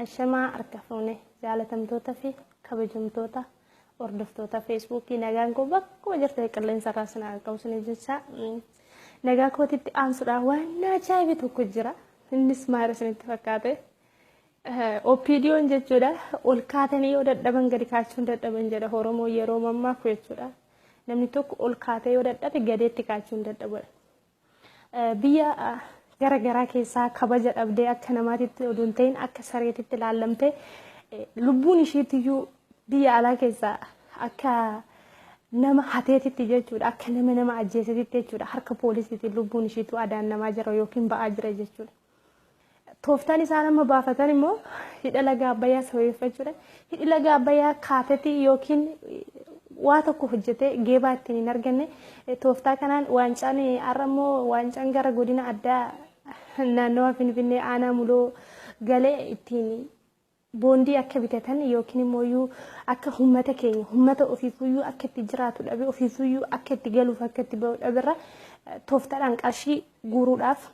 Ashamaa argafuune jaalatamtoota fi kabajamtoota hordoftoota Facebookii nagaan koo bakkuma jirtu qilleensa irraa sin argamsine jecha nagaa kootitti aansuudhaan waan ajaa'iba tokko jira. Innis maal isinitti fakkaate? Opinion jechuudha. Ol kaatanii yoo dadhaban gadi kaachuun dadhaban jedha Oromoo yeroo mammaaku jechuudha. Namni tokko ol kaatee yoo dadhabe gadeetti kaachuun dadhabudha. Biyya gara keessaa kabaja dhabdee akka namaatitti oduun ta'in akka sareetitti ilaalamtee lubbuun isheetiyyuu biyya alaa keessaa akka nama hateetitti jechuudha. Akka nama ajjeesetitti jechuudha. Harka poolisiitti lubbuun isheetu adaan namaa jira yookiin ba'aa jira jechuudha. Tooftaan isaan amma baafatan immoo hidha laga Abbayyaa sababeeffachuudha. Hidhi laga Abbayyaa kaatetii yookiin waa tokko hojjetee geebaa ittiin hin arganne tooftaa kanaan waancaan har'ammoo waancaan gara godina addaa naannawaa Finfinnee aanaa muloo galee ittiin boondii akka bitatan yookiin immoo akka uummata keenya uummata ofiifuyyuu akka itti jiraatu dhabe ofiifuyyuu akka itti galuuf akka itti ba'u dhaberra tooftaadhaan qarshii guuruudhaaf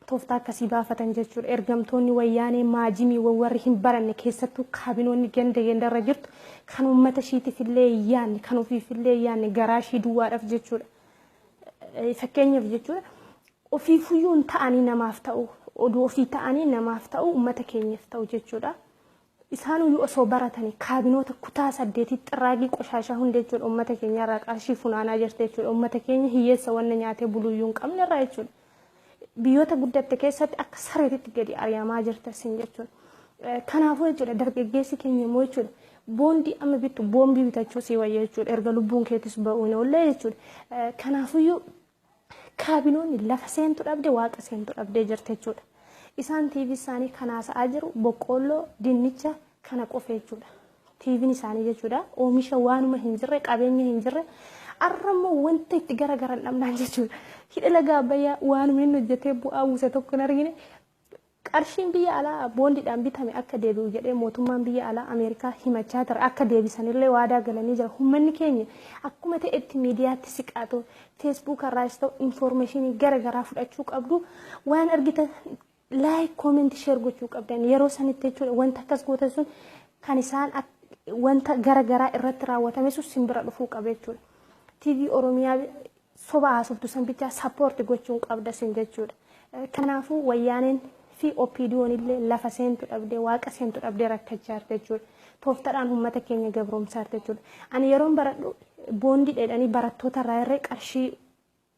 tooftaa akkasii baafatan jechuudha. Ergamtoonni wayyaanee maajimii warri hin baranne keessattuu kaabinoonni gandarra jirtu kan uummata ishiitiif illee yaanne kan ofiif illee yaanne garaa ishii duwwaadhaaf jechuudha. Fakkeenyaaf jechuudha. Ofiifuyyuun ta'anii namaaf ta'u oduu ofii ta'anii namaaf ta'u uummata keenyaaf ta'u jechuudha. Isaanuyyuu osoo baratanii kaabinoota kutaa 8 xirraagii qoshaashaa hundi jechuudha uummata keenyarraa qarshii funaanaa jirti jechuudha. Uummata keenya hiyyeessa wanna nyaatee buluyyuu hin qabnerraa jechuudha. Biyyoota guddatte keessatti akka sareetitti gadi ari'amaa jirta sin jechuudha. Kanaafuu jechuudha dargaggeessi keenya immoo jechuudha boondii amma bittu boombii bitachuu si wayya jechuudha. Erga lubbuun keetis ba'uun ollee jechuudha. Kanaafuyyuu kaabinoonni lafa seentu dhabde waaqa seentu dhabdee jirti jechuudha. Isaan TV isaanii kanaasa'aa jiru boqqoolloo dinnicha kana qofa jechuudha. TV'n isaanii jechuudha oomisha waanuma hin jirre qabeenya hin jirre arrammoo wanta itti garagaran dhabnaan jechuudha. Hidha laga Abbayyaa waanuma inni hojjetee bu'aa buuse tokko hin argine qarshiin biyya alaa boondiidhaan bitame akka deebi'u jedhee mootummaan biyya alaa Ameerikaa himachaa ture akka deebisanillee waadaa galanii jira. Uummanni keenya akkuma ta'etti miidiyaatti siqaatu Facebook irraas ta'u information garagaraa fudhachuu qabdu waan argitan like comment share gochuu qabdan yeroo sanitti jechuudha. Wanta akkas gootan sun kan isaan wanta garagaraa irratti raawwatame sun simbira dhufuu qaba jechuudha. TV Oromiyaa soba haasoftu san bicha support gochuun qabda sin jechuudha. Kanaafuu wayyaaneen fi opinion illee lafa seentu dhabdee waaqa seentu dhabdee rakkachaa jirti jechuudha. Tooftaadhaan uummata keenya gabroomsaa jirti jechuudha. Ani yeroon baradhu boondii dheedhanii barattoota irraa irree qarshii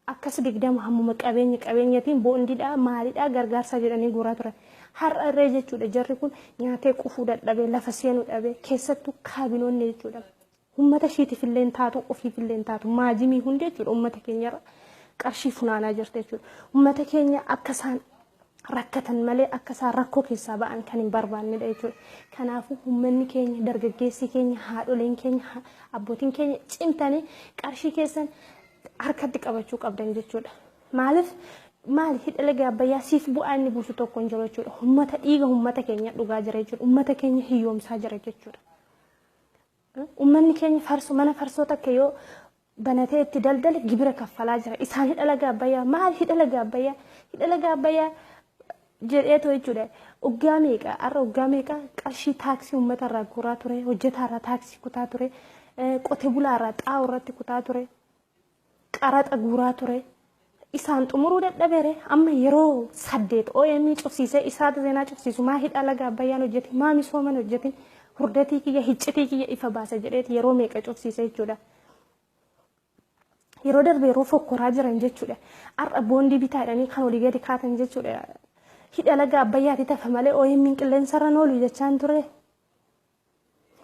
akkas 20 hammuma qabeenyatiin boondiidhaa maalidhaa gargaarsa jedhanii guuraa turan. Har'a irree jechuudha jarri kun nyaatee qufuu dadhabee lafa seenuu dhabee keessattuu kaabinoonni jechuudha. Uummata ishiitiif illee taatu ofiif illee taatu maajimii hundi jechuudha uummata keenyarra qarshii funaanaa jirti jechuudha. Uummata keenya akka isaan rakkatan malee akka isaan rakkoo keessaa ba'an kan hin barbaannedha jechuudha. Kanaafuu uummanni keenya dargaggeessi keenya haadholeen keenya abbootiin keenya cimtanii qarshii keessan harkatti qabachuu qabdan jechuudha. Maaliif hidha laga Abbayyaa siif bu'aa inni buusu tokko hin jiru jechuudha. Uummata dhiiga uummata keenya dhugaa jira jechuudha. Uummata keenya hiyyoomsaa jira jechuudha. Uummanni keenya mana farsoo takka yoo banatee itti daldale gibira kaffalaa jira. Isaan hidha laga Abbayyaa maal hidha laga Abbayyaa? Hidha laga Abbayyaa jedheetu jechuudha. Waggaa meeqa har'a waggaa meeqa qarshii taaksii uummata irraa guuraa ture, hojjetaa irraa taaksii kutaa ture, qote bulaa irraa xaa'oo irratti kutaa ture, qaraxa guuraa ture. Isaan xumuruu dadhabeere amma yeroo 8 OMN cufsiisee isaatu seenaa cufsiisu maa hidha laga Abbayyaan hojjete maa misooman hojjete hurdatii kiyya hiccitii kiyya ifa baasa jedheeti yeroo meeqa cufsiisee jechuudha. Yeroo darbe yeroo fokkoraa jiran jechuudha. Har'a boondii bitaadhanii kan olii gadi kaatan jechuudha. Hidha laga Abbayyaatti tafa malee OMN qilleensarra noolu jechaan ture.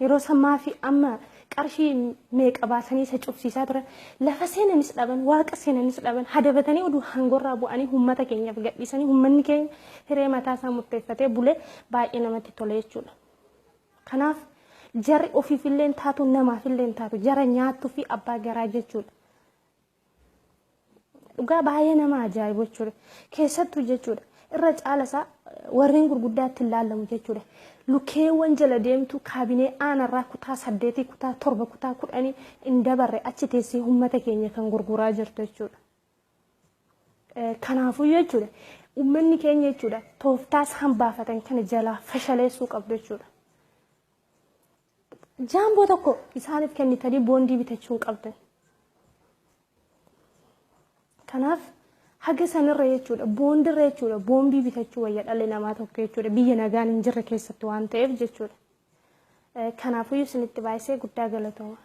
Yeroo sammaa fi amma qarshii meeqa baasanii isa cufsiisaa turan lafa seenanis dhaban waaqa seenanis dhaban hadabatanii oduu hangorraa bu'anii uummata keenyaaf gadhiisanii uummanni keenya hiree mataa isaa murteeffatee bulee baay'ee namatti tole jechuudha. Kanaaf jarri ofiif illee taatu namaaf illee taatu jara nyaattuu fi abbaa garaa jechuudha. Dhugaa baay'ee nama ajaa'ibu jechuudha. Keessattuu jechuudha. Irra caalasaa warreen gurguddaatti ilaalamu jechuudha. Lukeewwan jala deemtu kaabinee aanarraa kutaa 8 kutaa 7 kutaa 10 in dabarre achi teessee uummata keenya kan gurguraa jirtu jechuudha. Kanaafuu jechuudha uummanni keenya jechuudha tooftaas hambaafatan kana jalaa fashaleessuu qabdu jechuudha. Jaamboo tokko isaaniif kennitanii boondii bitachuu qabdan. Kanaaf haga sanirra jechuudha boondirra jechuudha boombii bitachuu wayya dhalli namaa tokko jechuudha biyya nagaan hin jirre keessatti waan ta'eef jechuudha. Kanaafuu isinitti baay'isee guddaa galatooma.